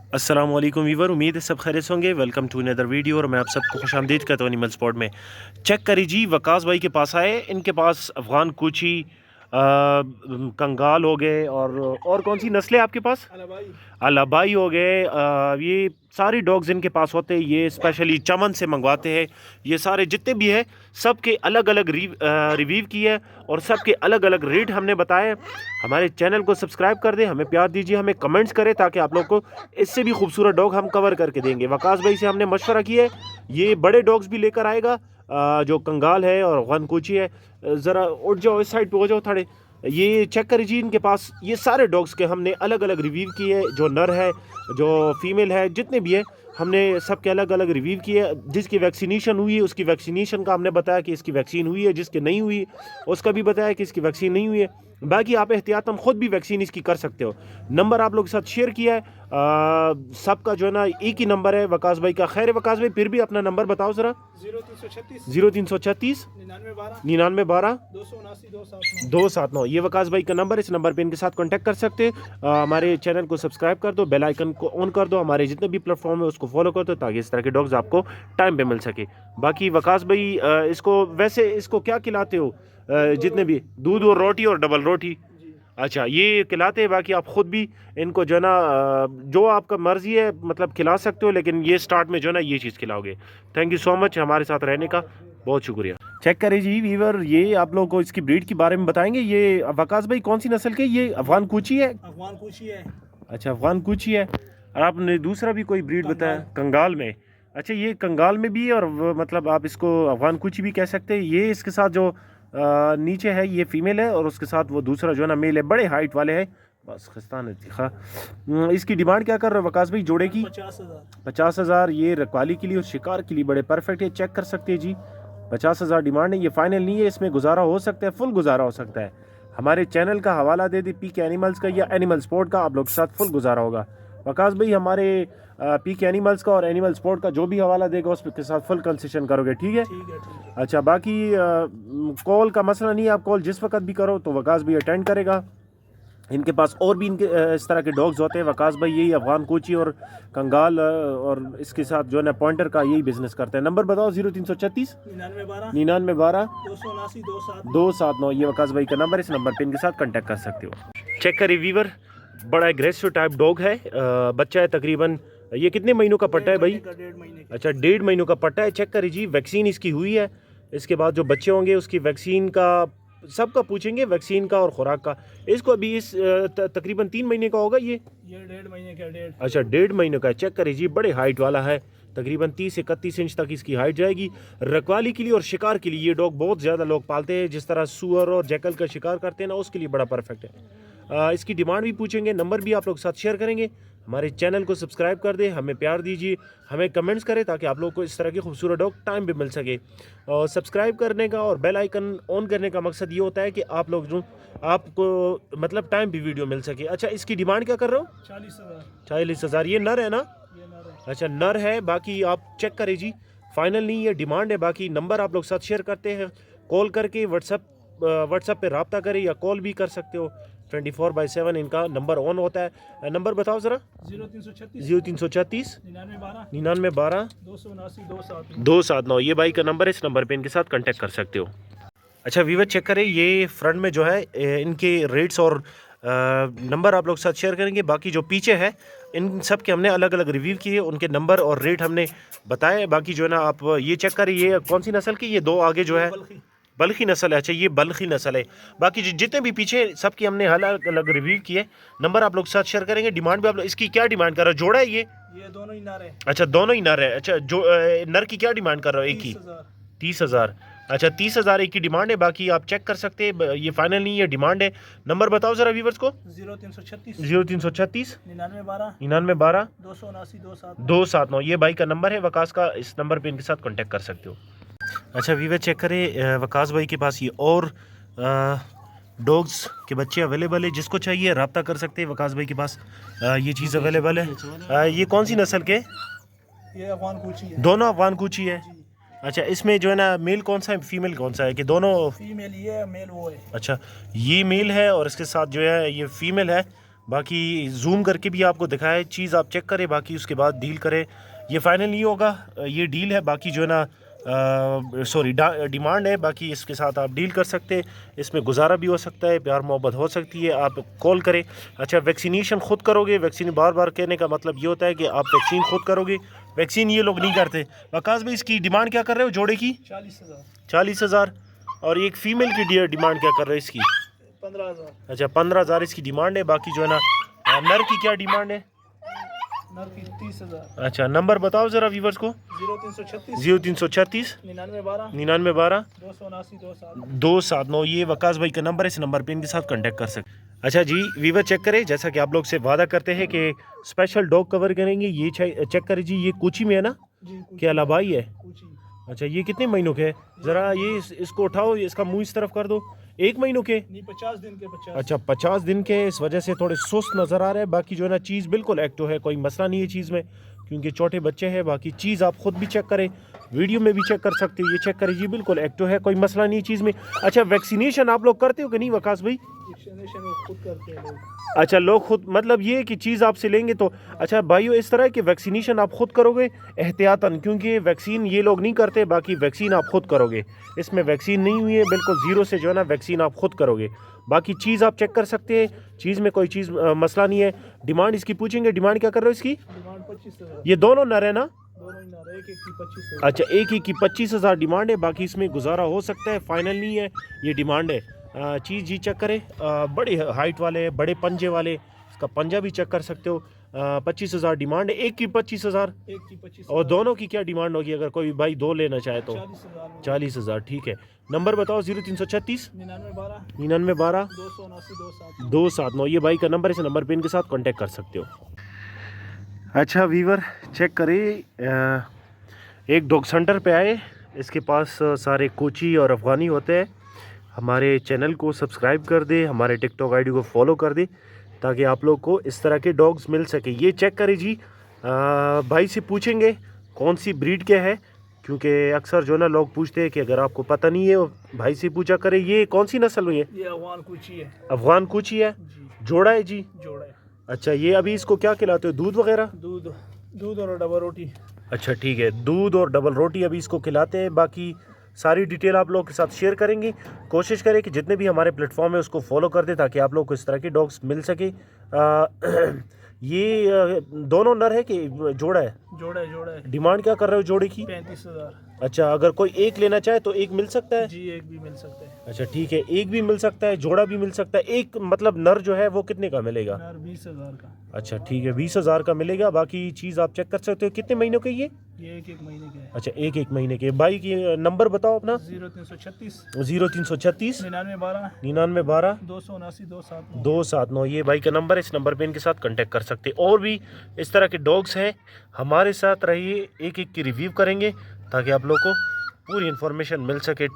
अस्सलाम वालेकुम वीवर, उम्मीद है सब खैरियत होंगे। वेलकम टू अनदर वीडियो और मैं आप सबको खुशामदीद करता हूँ एनिमल स्पॉट में। चेक करिए जी, वकास भाई के पास आए। इनके पास अफ़गान कूची, कंगाल हो गए और कौन सी नस्लें आपके पास? अलाबाई हो गए। ये सारी डॉग्स इनके पास होते हैं। ये स्पेशली चमन से मंगवाते हैं। ये सारे जितने भी है सब के अलग अलग रिव्यू किए और सब के अलग अलग रेट हमने बताए। हमारे चैनल को सब्सक्राइब कर दें, हमें प्यार दीजिए, हमें कमेंट्स करें ताकि आप लोग को इससे भी खूबसूरत डॉग हम कवर करके देंगे। वकास भाई से हमने मशवरा किया है, ये बड़े डॉग्स भी लेकर आएगा। जो कंगाल है और अफ़गान कूची है। ज़रा उठ जाओ, इस साइड पे हो जाओ थोड़े। ये चेक करिए जी, इनके पास ये सारे डॉग्स के हमने अलग अलग रिव्यू किए। जो नर है, जो फीमेल है, जितने भी है हमने सबके अलग अलग रिव्यू किए। जिसकी वैक्सीनेशन हुई है उसकी वैक्सीनेशन का हमने बताया कि इसकी वैक्सीन हुई है, जिसकी नहीं हुई उसका भी बताया कि इसकी वैक्सीन नहीं हुई है। बाकी आप एहतियातन ख़ुद भी वैक्सीन इसकी कर सकते हो। नंबर आप लोग के साथ शेयर किया है। सबका जो है ना एक ही नंबर है वकास भाई का। खैर वकास भाई, फिर भी अपना नंबर बताओ ज़रा। 0336 99 12 279। ये वकास भाई का नंबर है। इस नंबर पे इनके साथ कांटेक्ट कर सकते हैं। हमारे चैनल को सब्सक्राइब कर दो, बेल आइकन को ऑन कर दो, हमारे जितने भी प्लेटफॉर्म है उसको फॉलो कर दो ताकि इस तरह के डॉग्स आपको टाइम पे मिल सके। बाकी वकास भाई, इसको वैसे इसको क्या खिलाते हो? जितने भी दूध और रोटी और डबल रोटी, अच्छा ये खिलाते हैं। बाकी आप ख़ुद भी इनको जो है ना, जो आपका मर्ज़ी है मतलब खिला सकते हो, लेकिन ये स्टार्ट में जो है ना ये चीज़ खिलाओगे। थैंक यू सो मच हमारे साथ रहने का, बहुत शुक्रिया। चेक करिए जी वीवर, ये आप लोगों को इसकी ब्रीड के बारे में बताएंगे। ये वकास भाई कौन सी नस्ल के? ये अफ़गान कूची है। अफ़गान कूची है। अच्छा, अफ़गान कूची है। और आपने दूसरा भी कोई ब्रीड बताया कंगाल में। अच्छा, ये कंगाल में भी है और मतलब आप इसको अफ़गान कूची भी कह सकते हैं। ये इसके साथ जो नीचे है ये फीमेल है और उसके साथ वो दूसरा जो है ना मेल है। बड़े हाइट वाले है, बस खस्तान है। इसकी डिमांड क्या कर रहे हो वकास भाई जोड़े की? 50,000। ये रखवाली के लिए और शिकार के लिए बड़े परफेक्ट है। चेक कर सकते हैं जी, 50,000 डिमांड है। ये फाइनल नहीं है, इसमें गुजारा हो सकता है, फुल गुजारा हो सकता है। हमारे चैनल का हवाला दे दी, पीक एनिमल्स का या एनिमल स्पोर्ट का, आप लोग के साथ फुल गुजारा होगा। वकास भाई हमारे पीक एनिमल्स का और एनिमल स्पोर्ट का जो भी हवाला देगा उसके साथ फुल कंसेशन करोगे, ठीक है? अच्छा, बाकी कॉल का मसला नहीं है, आप कॉल जिस वक्त भी करो तो वकास भाई अटेंड करेगा। इनके पास और भी इनके इस तरह के डॉग्स होते हैं। वकास भाई यही अफ़गान कूची और कंगाल और इसके साथ जो है ना पॉइंटर का यही बिजनेस करते हैं। नंबर बताओ। 0336 99 12 279। ये वकास भाई का नंबर है, इस नंबर पे इनके साथ कांटेक्ट कर सकते हो। चेक करिए वीवर, बड़ा एग्रेसिव टाइप डॉग है। बच्चा है तकरीबन, ये कितने महीनों का पट्टा है भाई? अच्छा, 1.5 महीनों का पट्टा है। चेक करिए जी, वैक्सीन इसकी हुई है। इसके बाद जो बच्चे होंगे उसकी वैक्सीन का सबका पूछेंगे, वैक्सीन का और खुराक का। इसको अभी इस तकरीबन 3 महीने का होगा। ये 1.5 महीने का। अच्छा, 1.5 महीने का। चेक करिए जी, बड़े हाइट वाला है। तकरीबन 30 से 31 इंच तक इसकी हाइट जाएगी। रखवाली के लिए और शिकार के लिए ये डॉग बहुत ज़्यादा लोग पालते हैं। जिस तरह सुअर और जैकल का शिकार करते हैं ना, उसके लिए बड़ा परफेक्ट है। इसकी डिमांड भी पूछेंगे, नंबर भी आप लोग साथ शेयर करेंगे। हमारे चैनल को सब्सक्राइब कर दें, हमें प्यार दीजिए, हमें कमेंट्स करें ताकि आप लोग को इस तरह की खूबसूरत डॉग टाइम पे मिल सके। और सब्सक्राइब करने का और बेल आइकन ऑन करने का मकसद ये होता है कि आप लोग जो आपको मतलब टाइम पे वीडियो मिल सके। अच्छा, इसकी डिमांड क्या कर रहे हो? 40,000। ये नर है ना? अच्छा, नर है। बाकी आप चेक करें जी, फाइनल नहीं, ये डिमांड है। बाकी नंबर आप लोग साथ शेयर करते हैं, कॉल करके व्हाट्सएप पे रब्ता करें या कॉल भी कर सकते हो। 24/7 इनका नंबर ऑन होता है। नंबर बताओ ज़रा। 0336 99 12 279। ये भाई का नंबर है, इस नंबर पे इनके साथ कांटेक्ट कर सकते हो। अच्छा वीवर, चेक करें, ये फ्रंट में जो है इनके रेट्स और नंबर आप लोग साथ शेयर करेंगे। बाकी जो पीछे है इन सब के हमने अलग अलग रिव्यू किए, उनके नंबर और रेट हमने बताए। बाकी जो है ना आप ये चेक करें, ये कौन सी नस्ल की? ये दो आगे जो है बल्खी नस्ल है। अच्छा, ये बल्खी नस्ल है। बाकी जितने भी पीछे सबकी हमने अलग अलग रिव्यू किए, नंबर आप लोग साथ शेयर करेंगे। डिमांड भी आप लोग, इसकी क्या डिमांड कर रहे हो? जोड़ा है ये दोनों ही नर है। अच्छा, दोनों ही नर है। अच्छा, जो नर की क्या डिमांड कर रहे हो? एक ही 30,000। अच्छा, 30,000 एक की डिमांड है। बाकी आप चेक कर सकते हैं, ये फाइनल नहीं है, डिमांड है। नंबर बताओ ज़रा व्यूवर्स को। 0336 99 12 279। ये भाई का नंबर है वकास का, इस नंबर पे इनके साथ कांटेक्ट कर सकते हो। अच्छा व्यूवर, चेक करें, वकास भाई के पास ये और डॉग्स के बच्चे अवेलेबल है। जिसको चाहिए रब्ता कर सकते हैं वकास भाई के पास। ये चीज़ अवेलेबल है। ये कौन सी नस्ल के? ये अफ़गान कूची है। दोनों अफ़गान कूची है। अच्छा, इसमें जो है ना मेल कौन सा है, फीमेल कौन सा है? कि दोनों फीमेल ये है, मेल वो है। अच्छा, ये मेल है और इसके साथ जो है ये फीमेल है। बाकी जूम करके भी आपको दिखाया, चीज़ आप चेक करें, बाकी उसके बाद डील करें। ये फाइनल नहीं होगा, ये डील है, बाकी जो है ना सॉरी डिमांड है, बाकी इसके साथ आप डील कर सकते हैं। इसमें गुजारा भी हो सकता है, प्यार मोहब्बत हो सकती है, आप कॉल करें। अच्छा, वैक्सीनेशन खुद करोगे? वैक्सीन बार बार कहने का मतलब ये होता है कि आप वैक्सीन खुद करोगे, वैक्सीन ये लोग नहीं करते। वकास भाई, इसकी डिमांड क्या कर रहे हो जोड़े की? 40,000। 40,000। और एक फ़ीमेल की डिमांड क्या कर रहे हो इसकी? 15,000। अच्छा, 15,000 इसकी डिमांड है। बाकी जो है ना नर की क्या डिमांड है? नर की 30,000। अच्छा, नंबर बताओ ज़रा व्यूवर्स को। 0336 0336 9912 9912 279 279। ये वकास भाई का नंबर है, इस नंबर पे इनके साथ कांटेक्ट कर सकते। अच्छा जी वीवर, चेक करें, जैसा कि आप लोग से वादा करते हैं कि स्पेशल डॉग कवर करेंगे। ये चेक करें जी, ये कोची में है ना? जी। क्या लाबाई है? कुची। अच्छा, ये कितने महीनों के है? ज़रा ये इसको उठाओ, इसका मुंह इस तरफ कर दो। 1 महीनों के? नहीं, 50 दिन के। 50। अच्छा, 50 दिन के, इस वजह से थोड़े सुस्त नज़र आ रहे हैं। बाकी जो है ना चीज़ बिल्कुल एक्टिव है, कोई मसला नहीं है चीज़ में, क्योंकि छोटे बच्चे हैं। बाकी चीज़ आप खुद भी चेक करें, वीडियो में भी चेक कर सकते हो। ये चेक करें जी, बिल्कुल एक्टिव है, कोई मसला नहीं है चीज़ में। अच्छा, वैक्सीनेशन आप लोग करते हो कि नहीं वकास भाई? वैक्सीनेशन वो खुद करते हैं लोग। अच्छा, लोग खुद, मतलब ये कि चीज़ आपसे लेंगे तो। अच्छा भाइयों, इस तरह की वैक्सीनेशन आप खुद करोगे एहतियातन, क्योंकि वैक्सीन ये लोग नहीं करते। बाकी वैक्सीन आप खुद करोगे, इसमें वैक्सीन नहीं हुई है, बिल्कुल ज़ीरो से जो है ना वैक्सीन आप खुद करोगे। बाकी चीज़ आप चेक कर सकते हैं, चीज़ में कोई चीज़ मसला नहीं है। डिमांड इसकी पूछेंगे, डिमांड क्या कर रहे हो इसकी? डिमांड 25,000। ये दोनों नर है ना? दोनों ही नर, एक की 25,000। अच्छा, एक ही की 25,000 डिमांड है। बाकी इसमें गुजारा हो सकता है, फाइनल नहीं है, ये डिमांड है। चीज़ जी चेक करें, बड़े हाइट वाले, बड़े पंजे वाले, इसका पंजा भी चेक कर सकते हो। 25,000 डिमांड है, एक की 25,000। एक की 25,000। और दोनों की क्या डिमांड होगी अगर कोई भाई दो लेना चाहे तो? 40,000। 40,000, ठीक है। नंबर बताओ। 0336 9912 9912 279 279। ये भाई का नंबर है, इस नंबर पे इनके साथ कांटेक्ट कर सकते हो। अच्छा वीवर, चेक करें, एक डॉग सेंटर पे आए, इसके पास सारे कोची और अफ़गानी होते हैं। हमारे चैनल को सब्सक्राइब कर दे, हमारे टिकटॉक आईडी को फॉलो कर दे, ताकि आप लोग को इस तरह के डॉग्स मिल सके। ये चेक करें जी, भाई से पूछेंगे कौन सी ब्रीड के है, क्योंकि अक्सर जो ना लोग पूछते हैं कि अगर आपको पता नहीं है भाई से पूछा करें। ये कौन सी नस्ल हुई है? ये अफगान कुची है। अफ़गान कोची है, जी। जोड़ा है जी? जोड़ा है। अच्छा, ये अभी इसको क्या खिलाते हो, दूध वगैरह? दूध और डबल रोटी। अच्छा ठीक है, दूध और डबल रोटी अभी इसको खिलाते हैं। बाकी सारी डिटेल आप लोगों के साथ शेयर करेंगे। कोशिश करें कि जितने भी हमारे प्लेटफॉर्म है उसको फॉलो कर दे, ताकि आप लोग को इस तरह के डॉग्स मिल सके। ये दोनों नर है कि जोड़ा है? जोड़ा है। डिमांड क्या कर रहे हो जोड़े की? 35,000। अच्छा, अगर कोई एक लेना चाहे तो एक मिल सकता है? जी, एक भी मिल सकता है। अच्छा ठीक है, एक भी मिल सकता है, जोड़ा भी मिल सकता है। एक मतलब नर जो है वो कितने का मिलेगा? नर 20,000 का। अच्छा ठीक है, 20,000 का मिलेगा। बाकी चीज़ आप चेक कर सकते हो। कितने महीनों के ये? एक महीने के है। अच्छा, एक महीने के। भाई की नंबर बताओ अपना। 0336 0336 9912 9912 279 279। ये भाई का नंबर है, इस नंबर पे इनके साथ कांटेक्ट कर सकते हैं। और भी इस तरह के डॉग्स हैं, हमारे साथ रहिए, एक एक की रिव्यू करेंगे, ताकि आप लोग को पूरी इन्फॉर्मेशन मिल सके।